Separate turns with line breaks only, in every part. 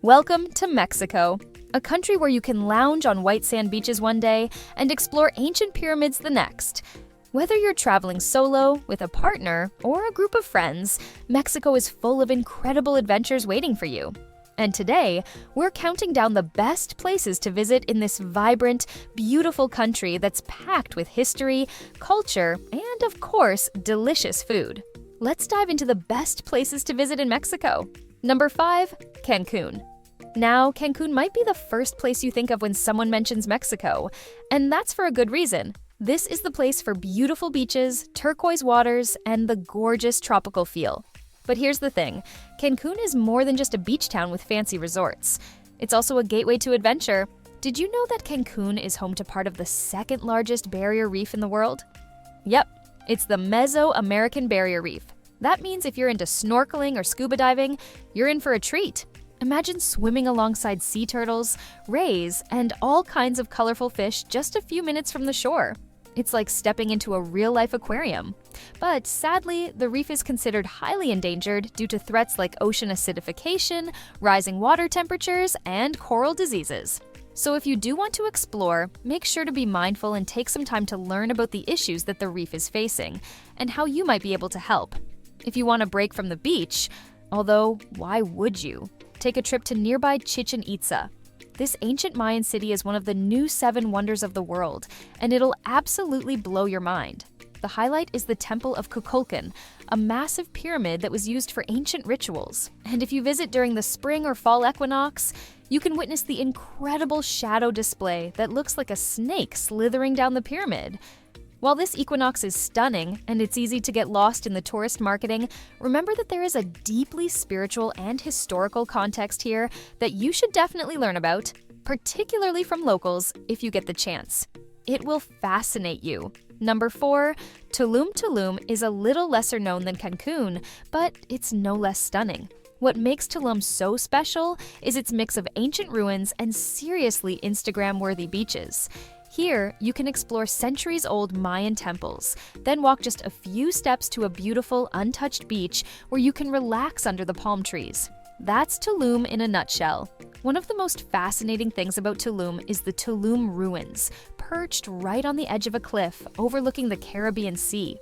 Welcome to Mexico, a country where you can lounge on white sand beaches one day and explore ancient pyramids the next. Whether you're traveling solo, with a partner, or a group of friends, Mexico is full of incredible adventures waiting for you. And today, we're counting down the best places to visit in this vibrant, beautiful country that's packed with history, culture, and of course, delicious food. Let's dive into the best places to visit in Mexico. Number 5, Cancun. Now, Cancun might be the first place you think of when someone mentions Mexico, and that's for a good reason. This is the place for beautiful beaches, turquoise waters, and the gorgeous tropical feel. But here's the thing, Cancun is more than just a beach town with fancy resorts. It's also a gateway to adventure. Did you know that Cancun is home to part of the second largest barrier reef in the world? Yep, it's the Mesoamerican Barrier Reef. That means if you're into snorkeling or scuba diving, you're in for a treat. Imagine swimming alongside sea turtles, rays, and all kinds of colorful fish just a few minutes from the shore. It's like stepping into a real-life aquarium. But sadly, the reef is considered highly endangered due to threats like ocean acidification, rising water temperatures, and coral diseases. So if you do want to explore, make sure to be mindful and take some time to learn about the issues that the reef is facing and how you might be able to help. If you want a break from the beach, although why would you? Take a trip to nearby Chichen Itza. This ancient Mayan city is one of the new 7 wonders of the world, and it'll absolutely blow your mind. The highlight is the Temple of Kukulkan, a massive pyramid that was used for ancient rituals. And if you visit during the spring or fall equinox, you can witness the incredible shadow display that looks like a snake slithering down the pyramid. While this equinox is stunning and it's easy to get lost in the tourist marketing, remember that there is a deeply spiritual and historical context here that you should definitely learn about, particularly from locals if you get the chance. It will fascinate you. Number 4, Tulum. Tulum is a little lesser known than Cancun, but it's no less stunning. What makes Tulum so special is its mix of ancient ruins and seriously Instagram-worthy beaches. Here, you can explore centuries-old Mayan temples, then walk just a few steps to a beautiful, untouched beach where you can relax under the palm trees. That's Tulum in a nutshell. One of the most fascinating things about Tulum is the Tulum ruins, perched right on the edge of a cliff overlooking the Caribbean Sea.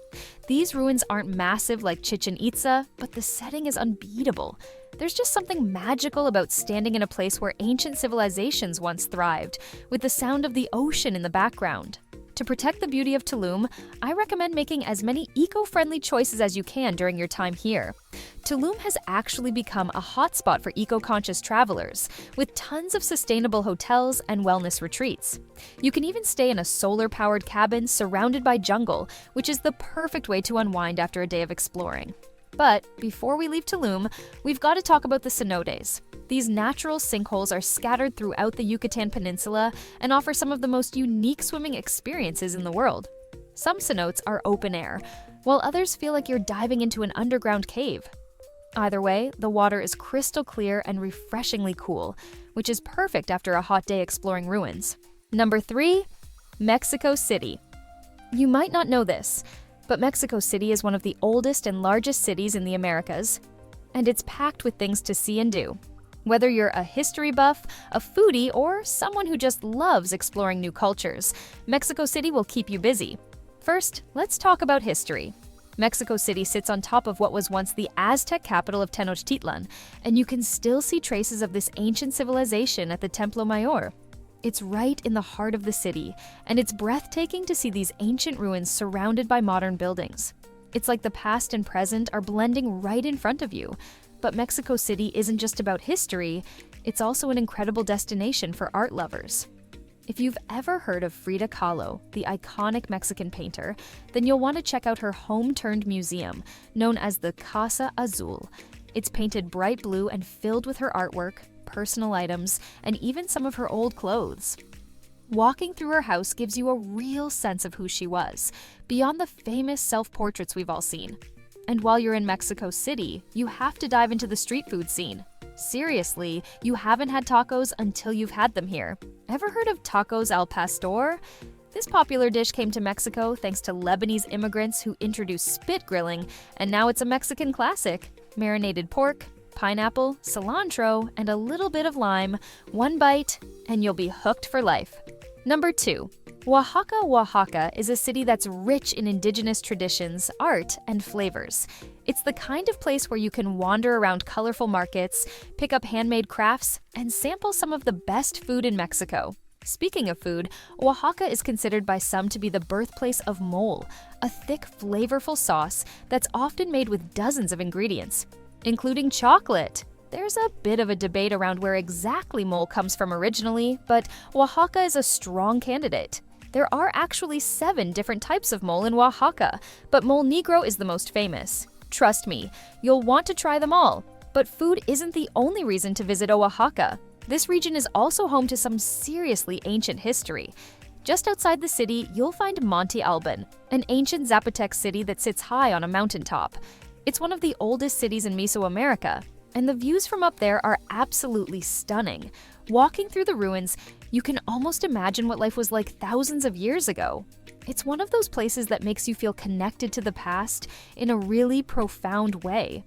These ruins aren't massive like Chichen Itza, but the setting is unbeatable. There's just something magical about standing in a place where ancient civilizations once thrived, with the sound of the ocean in the background. To protect the beauty of Tulum, I recommend making as many eco-friendly choices as you can during your time here. Tulum has actually become a hotspot for eco-conscious travelers, with tons of sustainable hotels and wellness retreats. You can even stay in a solar-powered cabin surrounded by jungle, which is the perfect way to unwind after a day of exploring. But before we leave Tulum, we've got to talk about the cenotes. These natural sinkholes are scattered throughout the Yucatan Peninsula and offer some of the most unique swimming experiences in the world. Some cenotes are open air, while others feel like you're diving into an underground cave. Either way, the water is crystal clear and refreshingly cool, which is perfect after a hot day exploring ruins. Number 3, Mexico City. You might not know this, but Mexico City is one of the oldest and largest cities in the Americas, and it's packed with things to see and do. Whether you're a history buff, a foodie, or someone who just loves exploring new cultures, Mexico City will keep you busy. First, let's talk about history. Mexico City sits on top of what was once the Aztec capital of Tenochtitlan, and you can still see traces of this ancient civilization at the Templo Mayor. It's right in the heart of the city, and it's breathtaking to see these ancient ruins surrounded by modern buildings. It's like the past and present are blending right in front of you. But Mexico City isn't just about history, it's also an incredible destination for art lovers. If you've ever heard of Frida Kahlo, the iconic Mexican painter, then you'll want to check out her home-turned museum, known as the Casa Azul. It's painted bright blue and filled with her artwork, personal items, and even some of her old clothes. Walking through her house gives you a real sense of who she was, beyond the famous self-portraits we've all seen. And while you're in Mexico City, you have to dive into the street food scene. Seriously, you haven't had tacos until you've had them here. Ever heard of tacos al pastor? This popular dish came to Mexico thanks to Lebanese immigrants who introduced spit grilling, and now it's a Mexican classic. Marinated pork, pineapple, cilantro, and a little bit of lime, one bite, and you'll be hooked for life. Number 2. Oaxaca, Oaxaca is a city that's rich in indigenous traditions, art, and flavors. It's the kind of place where you can wander around colorful markets, pick up handmade crafts, and sample some of the best food in Mexico. Speaking of food, Oaxaca is considered by some to be the birthplace of mole, a thick, flavorful sauce that's often made with dozens of ingredients, including chocolate. There's a bit of a debate around where exactly mole comes from originally, but Oaxaca is a strong candidate. There are actually 7 different types of mole in Oaxaca, but mole negro is the most famous. Trust me, you'll want to try them all. But food isn't the only reason to visit Oaxaca. This region is also home to some seriously ancient history. Just outside the city, you'll find Monte Alban, an ancient Zapotec city that sits high on a mountaintop. It's one of the oldest cities in Mesoamerica, and the views from up there are absolutely stunning. Walking through the ruins, you can almost imagine what life was like thousands of years ago. It's one of those places that makes you feel connected to the past in a really profound way.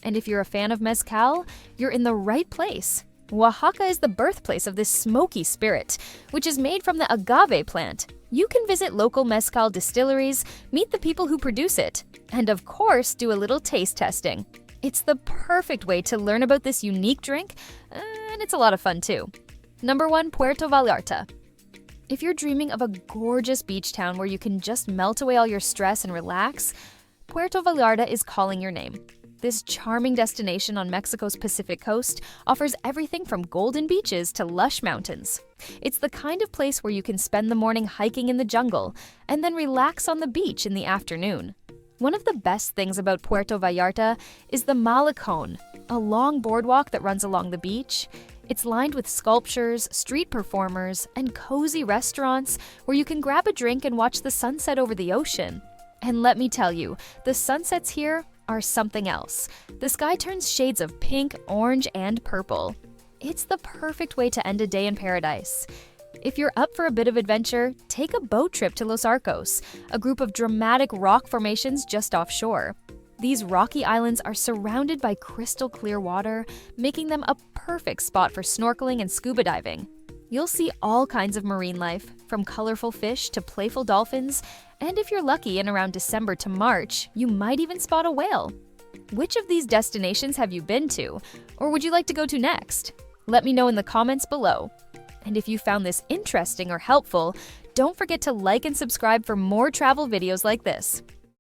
And if you're a fan of mezcal, you're in the right place. Oaxaca is the birthplace of this smoky spirit, which is made from the agave plant. You can visit local mezcal distilleries, meet the people who produce it, and of course, do a little taste testing. It's the perfect way to learn about this unique drink, and it's a lot of fun too. Number 1. Puerto Vallarta. If you're dreaming of a gorgeous beach town where you can just melt away all your stress and relax, Puerto Vallarta is calling your name. This charming destination on Mexico's Pacific coast offers everything from golden beaches to lush mountains. It's the kind of place where you can spend the morning hiking in the jungle and then relax on the beach in the afternoon. One of the best things about Puerto Vallarta is the Malecón, a long boardwalk that runs along the beach. It's lined with sculptures, street performers, and cozy restaurants where you can grab a drink and watch the sunset over the ocean. And let me tell you, the sunsets here are something else. The sky turns shades of pink, orange, and purple. It's the perfect way to end a day in paradise. If you're up for a bit of adventure, take a boat trip to Los Arcos, a group of dramatic rock formations just offshore. These rocky islands are surrounded by crystal clear water, making them a perfect spot for snorkeling and scuba diving. You'll see all kinds of marine life, from colorful fish to playful dolphins, and if you're lucky in around December to March, you might even spot a whale. Which of these destinations have you been to, or would you like to go to next? Let me know in the comments below. And if you found this interesting or helpful, don't forget to like and subscribe for more travel videos like this.